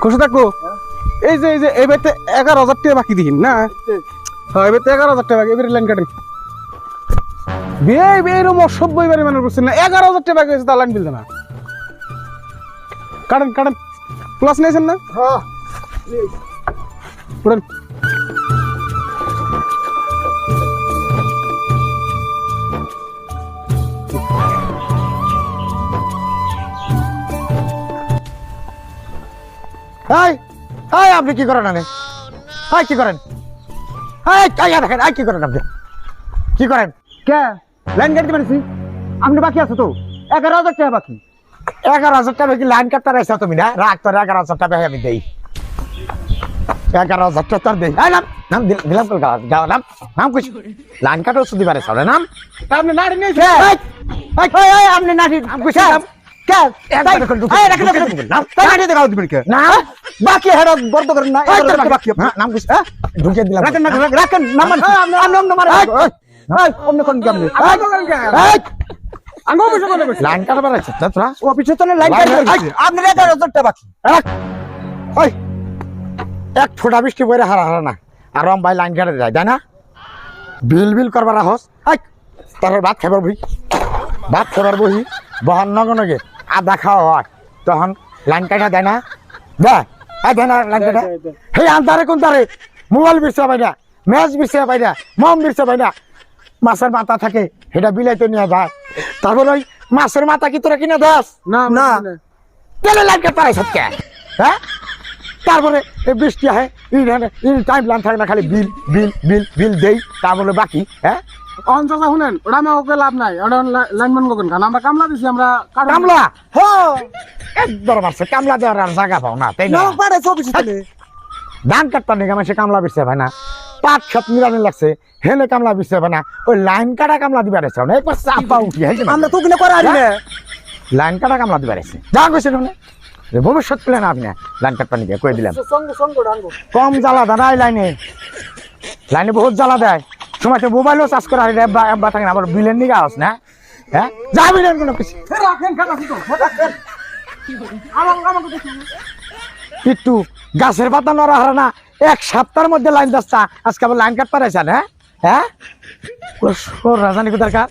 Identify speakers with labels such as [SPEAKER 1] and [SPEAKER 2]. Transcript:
[SPEAKER 1] খুশি থাকবো এই যে এবারে 11,000 টাকা বাকি দিন না হ্যাঁ এবারে 11,000 টাকা বাকি এবারে লাইন কাটেন বিয়ে এরকম অসভ্য এবারে মানে বুঝছেন না 11,000 টাকা বাকি হয়েছে তা লাইন বিল না কাটেন কাটেন প্লাস নিয়েছেন না
[SPEAKER 2] হ্যাঁ
[SPEAKER 1] উঠেন
[SPEAKER 2] হাই হাই আপনি কি করেন আনে হাই কি করেন হাই কাইয়া দেখেন হাই কি করেন আপনি কি করেন কে লাইন কাটতে পারছি আপনি বাকি আছে তো 11,000 টাকা বাকি 11,000 টাকা কি লাইন কাটতে রাখছো তুমি না রাখ তোর 11,000 টাকা আমি দেই 11,000 টাকা তোর দেই নাম নাম দিলাম কল গাও নাম নাম কুছ লাইন কাটো সুদি পারে সালে নাম
[SPEAKER 1] আপনি নাড়ি নিয়ে
[SPEAKER 2] হাই হাই আপনি নাটি নাম কুছ কে একবার কল এই রাখ নাম তাই নাটি দেখাও দিবেন কে না বাকি হেড বর্দ করেন না বাকি নাম কুছ ঢুকে দিলাম রাখেন রাখেন নাম নাম নাম হাই অন্য কোন কি আপনি হাই
[SPEAKER 1] আঙ্গো বসে বলে বসে
[SPEAKER 2] লাইন কাটবার আছে তোরা
[SPEAKER 1] অফিসে তো লাইন কাটবে
[SPEAKER 2] আপনি 11,000 টাকা বাকি ওই এক ফোঁটা বৃষ্টি পড়ে হারা হারা না আর রম ভাই লাইন কাটে যায় তাই না বিল বিল করবার হস তারপর ভাত খাবার বই ভাত খাবার বহি বহন নগে আদা খাওয়া হয় তখন লাইন কাটা দেয় না দেয় না লাইন কাটা হে আন্তারে কোন তারে মোবাইল বিরসা পাই না ম্যাচ বিরসা পাই না মম বিরসা পাই না মাছের মাথা থাকে সেটা বিলাইতে নিয়ে যায় তারপর ওই মাছের মাথা কি তোরা কিনে দাস
[SPEAKER 1] না
[SPEAKER 2] না তেলে লাইন কাটতে পারে সত্যি হ্যাঁ তারপরে বৃষ্টি হয় টাইম লাইন থাকে না খালি বিল বিল বিল বিল দেই তারপরে বাকি হ্যাঁ
[SPEAKER 1] অঞ্চল শুনেন ওটা আমি ওকে লাভ নাই ওটা লাইনম্যান কোন খান আমরা কামলা দিছি আমরা
[SPEAKER 2] কামলা হ্যাঁ একবার মারছে কামলা দেওয়ার আর জায়গা পাও না তাই না
[SPEAKER 1] পারে অফিসে চলে
[SPEAKER 2] ধান কাটতাম নাকি আমার সে কামলা বিরছে ভাই না পাট সব নিরানি লাগছে হেলে কামলা বিরছে ভাই না ওই লাইন কাটা কামলা দিবার আছে না এরপর চাপা উঠি
[SPEAKER 1] আমরা তো ওগুলো করা আনি না
[SPEAKER 2] লাইন কাটা কামলা দিবার আছে যা কইছে না ভবিষ্যৎ প্ল্যান আপনি লাইন কাটপা নিকে কই দিলাম কম জ্বালা দাদা লাইনে লাইনে বহুত জ্বালা দেয় সময় তো মোবাইলও চার্জ করা হয় এব্বা থাকে না আবার বিলের নিগা আস না হ্যাঁ যা বিলেন কোনো কিছু কিন্তু গাছের পাতা নড়া হারা না এক সপ্তাহের মধ্যে লাইন দাস্তা আজকে আবার লাইন কাট পারাইছেন হ্যাঁ হ্যাঁ রাজধানী কোথার